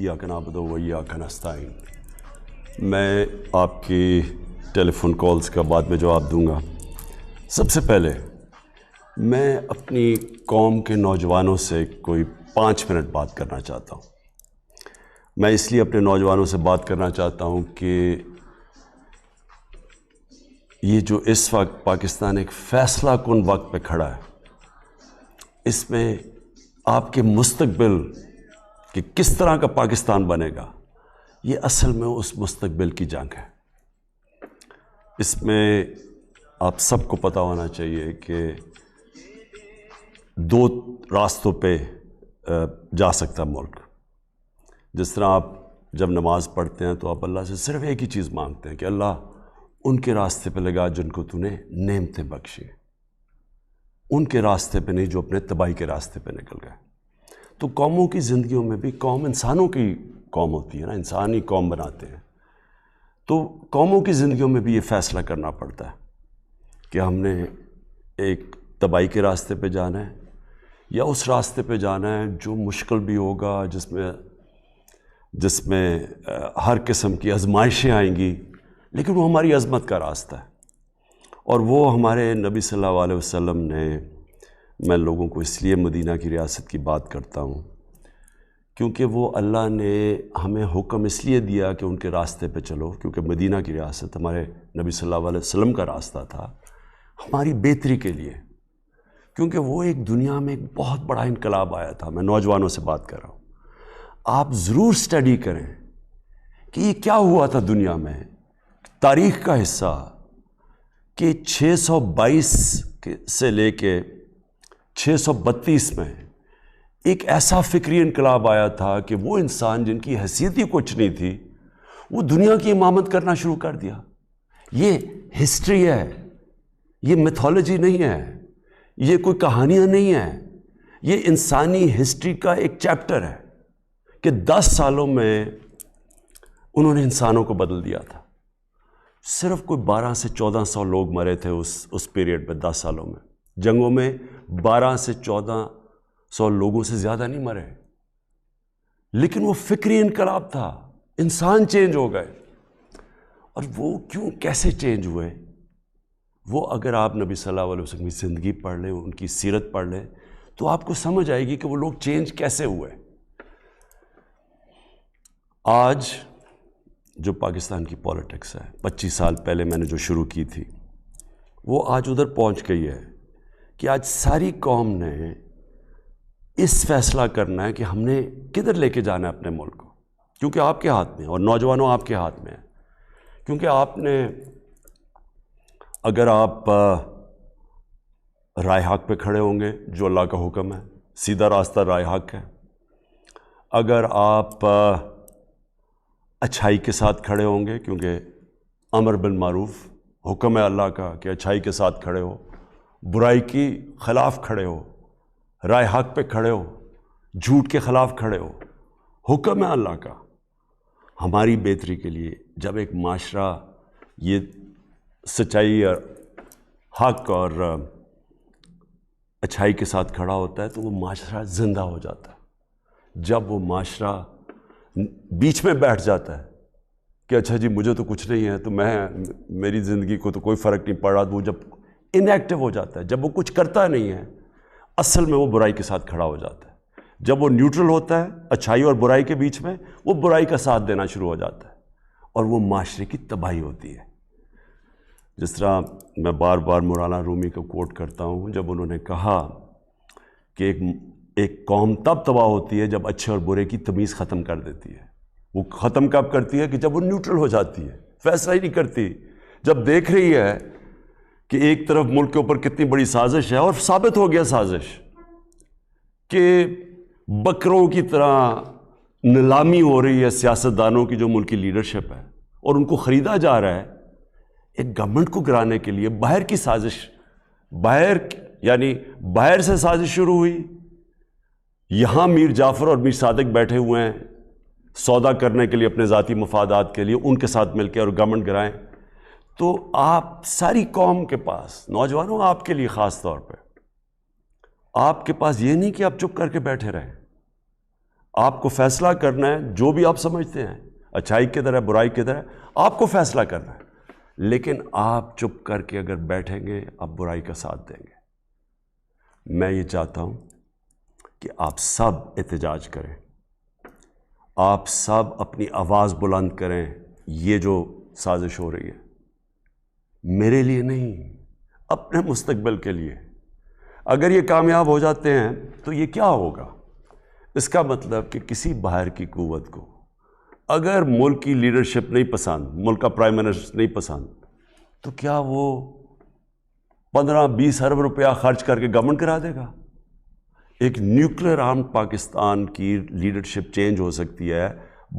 ایاک نعبد و ایاک نستعین۔ میں آپ کی ٹیلی فون کالز کا بعد میں جواب دوں گا۔ سب سے پہلے میں اپنی قوم کے نوجوانوں سے کوئی 5 منٹ بات کرنا چاہتا ہوں۔ میں اس لیے اپنے نوجوانوں سے بات کرنا چاہتا ہوں کہ یہ جو اس وقت پاکستان ایک فیصلہ کن وقت پہ کھڑا ہے، اس میں آپ کے مستقبل کہ کس طرح کا پاکستان بنے گا، یہ اصل میں اس مستقبل کی جنگ ہے۔ اس میں آپ سب کو پتہ ہونا چاہیے کہ 2 راستوں پہ جا سکتا ملک۔ جس طرح آپ جب نماز پڑھتے ہیں تو آپ اللہ سے صرف ایک ہی چیز مانگتے ہیں کہ اللہ ان کے راستے پہ لگا جن کو تو نے نعمتیں بخشی، ان کے راستے پہ نہیں جو اپنے تباہی کے راستے پہ نکل گئے۔ تو قوموں کی زندگیوں میں بھی قوم انسانوں کی قوم ہوتی ہے نا، انسانی قوم بناتے ہیں۔ تو قوموں کی زندگیوں میں بھی یہ فیصلہ کرنا پڑتا ہے کہ ہم نے ایک تباہی کے راستے پہ جانا ہے یا اس راستے پہ جانا ہے جو مشکل بھی ہوگا، جس میں ہر قسم کی آزمائشیں آئیں گی، لیکن وہ ہماری عظمت کا راستہ ہے۔ اور وہ ہمارے نبی صلی اللہ علیہ وسلم نے، میں لوگوں کو اس لیے مدینہ کی ریاست کی بات کرتا ہوں کیونکہ وہ اللہ نے ہمیں حکم اس لیے دیا کہ ان کے راستے پہ چلو، کیونکہ مدینہ کی ریاست ہمارے نبی صلی اللہ علیہ وسلم کا راستہ تھا ہماری بہتری کے لیے، کیونکہ وہ ایک دنیا میں ایک بہت بڑا انقلاب آیا تھا۔ میں نوجوانوں سے بات کر رہا ہوں، آپ ضرور سٹڈی کریں کہ یہ کیا ہوا تھا دنیا میں، تاریخ کا حصہ کہ 622 سے لے کے 632 میں ایک ایسا فکری انقلاب آیا تھا کہ وہ انسان جن کی حیثیت ہی کچھ نہیں تھی، وہ دنیا کی امامت کرنا شروع کر دیا۔ یہ ہسٹری ہے، یہ میتھولوجی نہیں ہے، یہ کوئی کہانیاں نہیں ہیں، یہ انسانی ہسٹری کا ایک چیپٹر ہے کہ 10 سالوں میں انہوں نے انسانوں کو بدل دیا تھا۔ صرف کوئی 12 سے 1400 لوگ مرے تھے اس پیریڈ میں، 10 سالوں میں۔ جنگوں میں 12 سے 1400 لوگوں سے زیادہ نہیں مرے، لیکن وہ فکری انقلاب تھا، انسان چینج ہو گئے۔ اور وہ کیوں، کیسے چینج ہوئے، وہ اگر آپ نبی صلی اللہ علیہ وسلم کی زندگی پڑھ لیں، ان کی سیرت پڑھ لیں، تو آپ کو سمجھ آئے گی کہ وہ لوگ چینج کیسے ہوئے۔ آج جو پاکستان کی پولیٹکس ہے، 25 سال پہلے میں نے جو شروع کی تھی، وہ آج ادھر پہنچ گئی ہے کہ آج ساری قوم نے اس فیصلہ کرنا ہے کہ ہم نے کدھر لے کے جانا ہے اپنے ملک کو، کیونکہ آپ کے ہاتھ میں، اور نوجوانوں آپ کے ہاتھ میں ہے۔ کیونکہ آپ نے، اگر آپ رائے حق پہ کھڑے ہوں گے، جو اللہ کا حکم ہے، سیدھا راستہ رائے حق ہے۔ اگر آپ اچھائی کے ساتھ کھڑے ہوں گے، کیونکہ امر بالمعروف حکم ہے اللہ کا کہ اچھائی کے ساتھ کھڑے ہو، برائی کی خلاف کھڑے ہو، رائے حق پہ کھڑے ہو، جھوٹ کے خلاف کھڑے ہو، حکم ہے اللہ کا ہماری بہتری کے لیے۔ جب ایک معاشرہ یہ سچائی اور حق اور اچھائی کے ساتھ کھڑا ہوتا ہے تو وہ معاشرہ زندہ ہو جاتا ہے۔ جب وہ معاشرہ بیچ میں بیٹھ جاتا ہے کہ اچھا جی مجھے تو کچھ نہیں ہے، تو میری زندگی کو تو کوئی فرق نہیں پڑ رہا، تو وہ جب انیکٹیو ہو جاتا ہے، جب وہ کچھ کرتا نہیں ہے، اصل میں وہ برائی کے ساتھ کھڑا ہو جاتا ہے۔ جب وہ نیوٹرل ہوتا ہے اچھائی اور برائی کے بیچ میں، وہ برائی کا ساتھ دینا شروع ہو جاتا ہے، اور وہ معاشرے کی تباہی ہوتی ہے۔ جس طرح میں بار بار مولانا رومی کو کوٹ کرتا ہوں، جب انہوں نے کہا کہ ایک قوم تب تباہ ہوتی ہے جب اچھے اور برے کی تمیز ختم کر دیتی ہے۔ وہ ختم کب کرتی ہے؟ کہ جب وہ نیوٹرل ہو جاتی ہے، فیصلہ ہی نہیں کرتی، جب دیکھ رہی ہے کہ ایک طرف ملک کے اوپر کتنی بڑی سازش ہے، اور ثابت ہو گیا سازش کہ بکروں کی طرح نیلامی ہو رہی ہے سیاستدانوں کی جو ملکی لیڈرشپ ہے، اور ان کو خریدا جا رہا ہے ایک گورنمنٹ کو گرانے کے لیے۔ باہر کی سازش، باہر سے سازش شروع ہوئی، یہاں میر جعفر اور میر صادق بیٹھے ہوئے ہیں سودا کرنے کے لیے اپنے ذاتی مفادات کے لیے، ان کے ساتھ مل کے اور گورنمنٹ گرائیں۔ تو آپ ساری قوم کے پاس، نوجوانوں آپ کے لیے خاص طور پہ، آپ کے پاس یہ نہیں کہ آپ چپ کر کے بیٹھے رہیں، آپ کو فیصلہ کرنا ہے، جو بھی آپ سمجھتے ہیں اچھائی کی طرح برائی کی طرح آپ کو فیصلہ کرنا ہے، لیکن آپ چپ کر کے اگر بیٹھیں گے آپ برائی کا ساتھ دیں گے۔ میں یہ چاہتا ہوں کہ آپ سب احتجاج کریں، آپ سب اپنی آواز بلند کریں۔ یہ جو سازش ہو رہی ہے میرے لیے نہیں، اپنے مستقبل کے لیے۔ اگر یہ کامیاب ہو جاتے ہیں تو یہ کیا ہوگا؟ اس کا مطلب کہ کسی باہر کی قوت کو اگر ملک کی لیڈرشپ نہیں پسند، ملک کا پرائم منسٹر نہیں پسند، تو کیا وہ 15-20 ارب روپیہ خرچ کر کے گورنمنٹ کرا دے گا؟ ایک نیوکلیر آرم پاکستان کی لیڈرشپ چینج ہو سکتی ہے،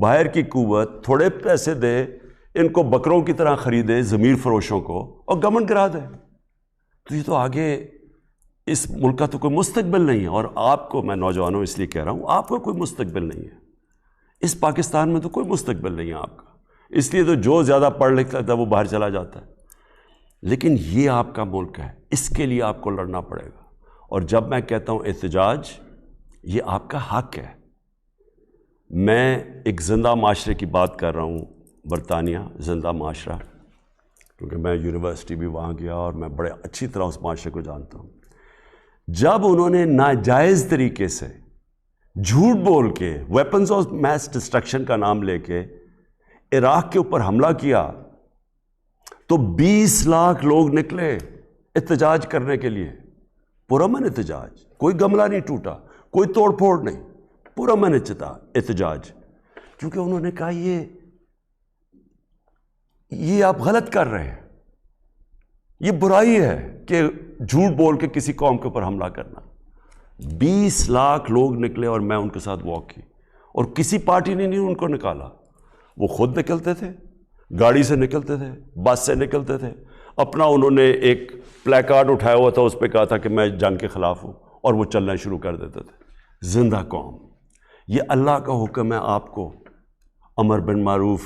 باہر کی قوت تھوڑے پیسے دے، ان کو بکروں کی طرح خریدے، ضمیر فروشوں کو، اور گورنمنٹ کرا دے۔ تو یہ تو آگے اس ملک کا تو کوئی مستقبل نہیں ہے۔ اور آپ کو میں نوجوانوں اس لیے کہہ رہا ہوں، آپ کا کوئی مستقبل نہیں ہے اس پاکستان میں، تو کوئی مستقبل نہیں ہے آپ کا۔ اس لیے تو جو زیادہ پڑھ لکھتا ہے وہ باہر چلا جاتا ہے، لیکن یہ آپ کا ملک ہے، اس کے لیے آپ کو لڑنا پڑے گا۔ اور جب میں کہتا ہوں احتجاج، یہ آپ کا حق ہے۔ میں ایک زندہ معاشرے کی بات کر رہا ہوں، برطانیہ زندہ معاشرہ، کیونکہ میں یونیورسٹی بھی وہاں گیا اور میں بڑے اچھی طرح اس معاشرے کو جانتا ہوں۔ جب انہوں نے ناجائز طریقے سے جھوٹ بول کے ویپنز آف میس ڈسٹرکشن کا نام لے کے عراق کے اوپر حملہ کیا، تو 20 لاکھ لوگ نکلے احتجاج کرنے کے لیے، پرامن احتجاج، کوئی گملہ نہیں ٹوٹا، کوئی توڑ پھوڑ نہیں، پرامن احتجاج، کیونکہ انہوں نے کہا یہ آپ غلط کر رہے ہیں، یہ برائی ہے کہ جھوٹ بول کے کسی قوم کے اوپر حملہ کرنا۔ 20 لاکھ لوگ نکلے اور میں ان کے ساتھ واک کی، اور کسی پارٹی نے نہیں ان کو نکالا، وہ خود نکلتے تھے، گاڑی سے نکلتے تھے، بس سے نکلتے تھے، اپنا انہوں نے ایک پلے کارڈ اٹھایا ہوا تھا، اس پہ کہا تھا کہ میں جنگ کے خلاف ہوں، اور وہ چلنا شروع کر دیتے تھے۔ زندہ قوم، یہ اللہ کا حکم ہے آپ کو، امر بن معروف،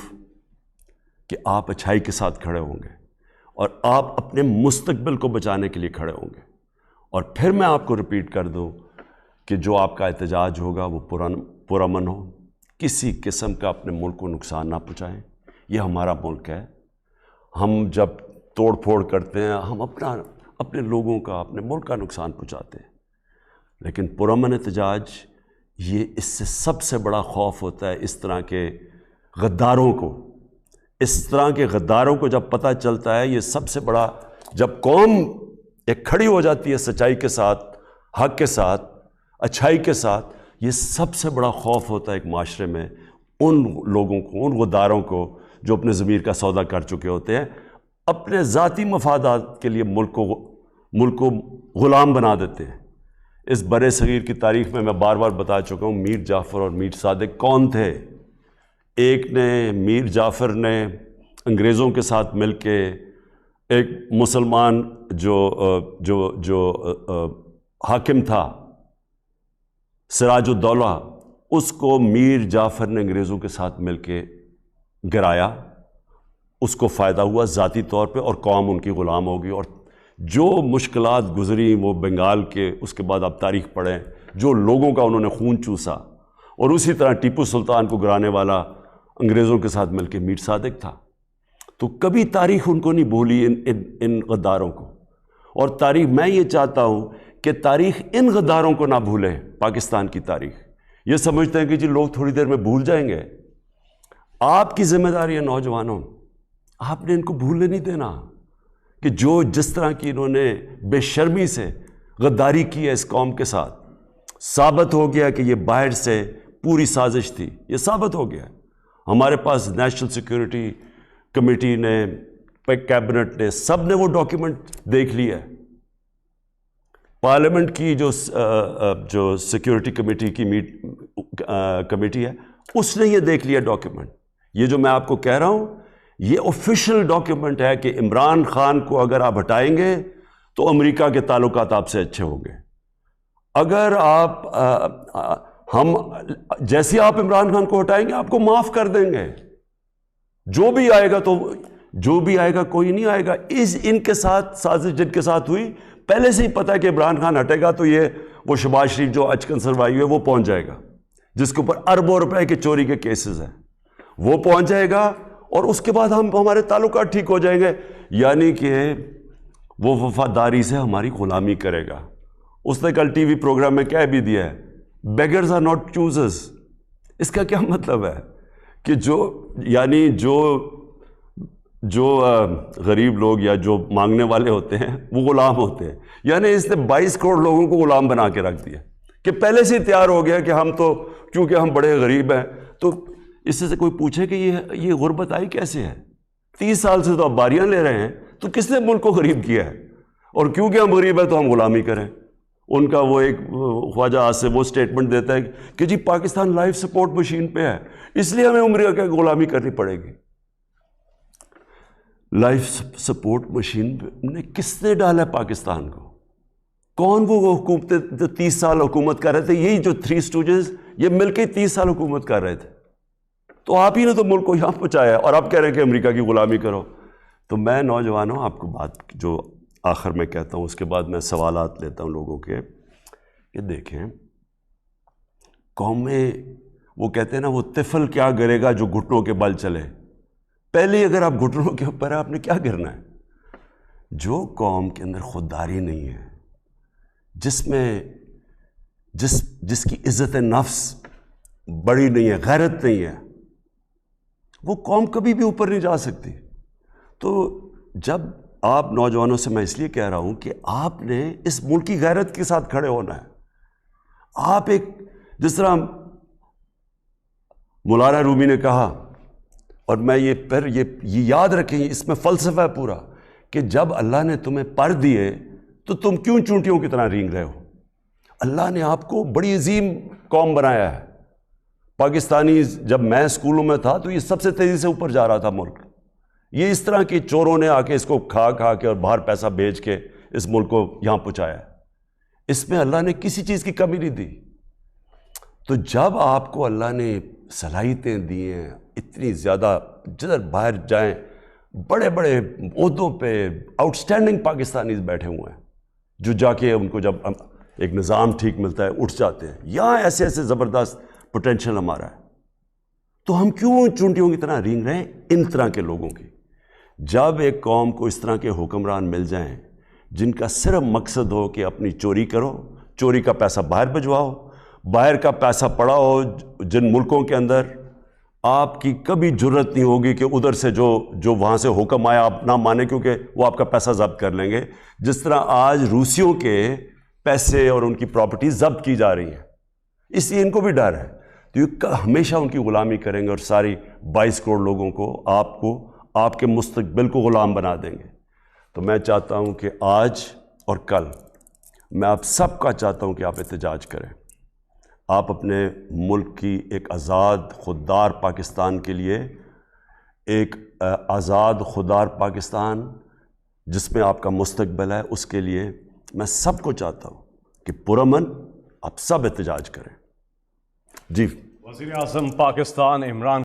کہ آپ اچھائی کے ساتھ کھڑے ہوں گے اور آپ اپنے مستقبل کو بچانے کے لیے کھڑے ہوں گے۔ اور پھر میں آپ کو ریپیٹ کر دوں کہ جو آپ کا احتجاج ہوگا وہ پرامن ہو، کسی قسم کا اپنے ملک کو نقصان نہ پہنچائیں۔ یہ ہمارا ملک ہے، ہم جب توڑ پھوڑ کرتے ہیں ہم اپنے لوگوں کا، اپنے ملک کا نقصان پہنچاتے ہیں، لیکن پرامن احتجاج، یہ اس سے سب سے بڑا خوف ہوتا ہے اس طرح کے غداروں کو۔ اس طرح کے غداروں کو جب پتہ چلتا ہے، یہ سب سے بڑا، جب قوم ایک کھڑی ہو جاتی ہے سچائی کے ساتھ، حق کے ساتھ، اچھائی کے ساتھ، یہ سب سے بڑا خوف ہوتا ہے ایک معاشرے میں ان لوگوں کو، ان غداروں کو جو اپنے ضمیر کا سودا کر چکے ہوتے ہیں، اپنے ذاتی مفادات کے لیے ملک کو غلام بنا دیتے ہیں۔ اس برے صغیر کی تاریخ میں بار بار بتا چکا ہوں، میر جعفر اور میر صادق کون تھے؟ ایک نے، میر جعفر نے انگریزوں کے ساتھ مل کے ایک مسلمان جو حاکم تھا سراج الدولہ، اس کو میر جعفر نے انگریزوں کے ساتھ مل کے گرایا، اس کو فائدہ ہوا ذاتی طور پہ، اور قوم ان کی غلام ہوگی۔ اور جو مشکلات گزری وہ بنگال کے، اس کے بعد آپ تاریخ پڑھیں، جو لوگوں کا انہوں نے خون چوسا، اور اسی طرح ٹیپو سلطان کو گرانے والا انگریزوں کے ساتھ مل کے میر صادق تھا۔ تو کبھی تاریخ ان کو نہیں بھولی، ان غداروں کو۔ اور تاریخ، میں یہ چاہتا ہوں کہ تاریخ ان غداروں کو نہ بھولے۔ پاکستان کی تاریخ یہ سمجھتے ہیں کہ جی لوگ تھوڑی دیر میں بھول جائیں گے۔ آپ کی ذمہ داری ہے نوجوانوں، آپ نے ان کو بھولنے نہیں دینا کہ جس طرح کی انہوں نے بے شرمی سے غداری کی ہے اس قوم کے ساتھ، ثابت ہو گیا کہ یہ باہر سے پوری سازش تھی، یہ ثابت ہو گیا۔ ہمارے پاس نیشنل سیکیورٹی کمیٹی نے، کیبنٹ نے، سب نے وہ ڈاکیومنٹ دیکھ لیا ہے۔ پارلیمنٹ کی جو سیکیورٹی کمیٹی کی کمیٹی ہے، اس نے یہ دیکھ لیا ڈاکیومنٹ۔ یہ جو میں آپ کو کہہ رہا ہوں یہ آفیشیل ڈاکیومنٹ ہے کہ عمران خان کو اگر آپ ہٹائیں گے تو امریکہ کے تعلقات آپ سے اچھے ہوں گے۔ اگر جیسے آپ عمران خان کو ہٹائیں گے آپ کو معاف کر دیں گے، جو بھی آئے گا کوئی نہیں آئے گا۔ ان کے ساتھ سازش جن کے ساتھ ہوئی، پہلے سے ہی پتہ ہے کہ عمران خان ہٹے گا تو وہ شہباز شریف جو اچکن سروائی ہوئی ہے وہ پہنچ جائے گا۔ جس کے اوپر اربوں روپے کے چوری کے کیسز ہیں، وہ پہنچ جائے گا اور اس کے بعد ہمارے تعلقات ٹھیک ہو جائیں گے. یعنی کہ وہ وفاداری سے ہماری غلامی کرے گا. اس نے کل ٹی وی پروگرام میں کہہ بھی دیا ہے بیگرز آر ناٹ چوزرز. اس کا کیا مطلب ہے کہ جو غریب لوگ یا جو مانگنے والے ہوتے ہیں وہ غلام ہوتے ہیں. یعنی اس نے 22 کروڑ لوگوں کو غلام بنا کے رکھ دیا کہ پہلے سے ہی تیار ہو گیا کہ ہم تو کیونکہ ہم بڑے غریب ہیں. تو اس سے کوئی پوچھے کہ یہ غربت آئی کیسے ہے؟ 30 سال سے تو آپ باریاں لے رہے ہیں، تو کس نے ملک کو غریب کیا ہے؟ اور کیونکہ ہم غریب ہیں تو ہم غلامی کریں. ان کا وہ ایک خواجہ آج سے وہ سٹیٹمنٹ دیتا ہے کہ جی پاکستان لائف سپورٹ مشین پہ ہے، اس لیے ہمیں امریکہ کی غلامی کرنی پڑے گی. لائف سپورٹ مشین نے کس نے ڈالا ہے پاکستان کو؟ کون وہ حکومتیں جو 30 سال حکومت کر رہے تھے؟ یہی جو 3 اسٹوجز یہ مل کے 30 سال حکومت کر رہے تھے. تو آپ ہی نے تو ملک کو یہاں پہنچایا ہے اور آپ کہہ رہے ہیں کہ امریکہ کی غلامی کرو. تو میں نوجوانوں آپ کو بات جو آخر میں کہتا ہوں، اس کے بعد میں سوالات لیتا ہوں لوگوں کے، کہ دیکھیں قومیں وہ کہتے ہیں نا وہ طفل کیا گرے گا جو گھٹنوں کے بل چلے. پہلے اگر آپ گھٹنوں کے اوپر آپ نے کیا کرنا ہے؟ جو قوم کے اندر خودداری نہیں ہے، جس کی عزت نفس بڑی نہیں ہے، غیرت نہیں ہے، وہ قوم کبھی بھی اوپر نہیں جا سکتی. تو جب آپ نوجوانوں سے میں اس لیے کہہ رہا ہوں کہ آپ نے اس ملک کی غیرت کے ساتھ کھڑے ہونا ہے. آپ جس طرح مولانا رومی نے کہا، اور میں یہ یاد رکھیں، اس میں فلسفہ ہے پورا، کہ جب اللہ نے تمہیں پر دیے تو تم کیوں چونٹیوں کی طرح رینگ رہے ہو؟ اللہ نے آپ کو بڑی عظیم قوم بنایا ہے. پاکستانی جب میں اسکولوں میں تھا تو یہ سب سے تیزی سے اوپر جا رہا تھا ملک. یہ اس طرح کی چوروں نے آ کے اس کو کھا کے اور باہر پیسہ بھیج کے اس ملک کو یہاں پہنچایا ہے. اس میں اللہ نے کسی چیز کی کمی نہیں دی. تو جب آپ کو اللہ نے صلاحیتیں دی ہیں اتنی زیادہ، جدھر باہر جائیں بڑے بڑے عہدوں پہ آؤٹ اسٹینڈنگ پاکستانیز بیٹھے ہوئے ہیں جو جا کے ان کو جب ایک نظام ٹھیک ملتا ہے اٹھ جاتے ہیں. یہاں ایسے زبردست پوٹینشل ہمارا ہے. تو ہم کیوں چونٹیوں کی طرح رینگ رہے ہیں ان طرح کے لوگوں کی؟ جب ایک قوم کو اس طرح کے حکمران مل جائیں جن کا صرف مقصد ہو کہ اپنی چوری کرو، چوری کا پیسہ باہر بھجواؤ، باہر کا پیسہ پڑا ہو جن ملکوں کے اندر، آپ کی کبھی جرت نہیں ہوگی کہ ادھر سے جو وہاں سے حکم آیا آپ نہ مانے، کیونکہ وہ آپ کا پیسہ ضبط کر لیں گے. جس طرح آج روسیوں کے پیسے اور ان کی پراپرٹی ضبط کی جا رہی ہیں، اس لیے ان کو بھی ڈر ہے. تو یہ ہمیشہ ان کی غلامی کریں گے اور ساری 22 کروڑ لوگوں کو آپ کے مستقبل کو غلام بنا دیں گے. تو میں چاہتا ہوں کہ آج اور کل میں آپ سب کا چاہتا ہوں کہ آپ احتجاج کریں. آپ اپنے ملک کی ایک آزاد خوددار پاکستان کے لیے، ایک آزاد خوددار پاکستان جس میں آپ کا مستقبل ہے، اس کے لیے میں سب کو چاہتا ہوں کہ پرامن آپ سب احتجاج کریں. جی وزیر اعظم پاکستان عمران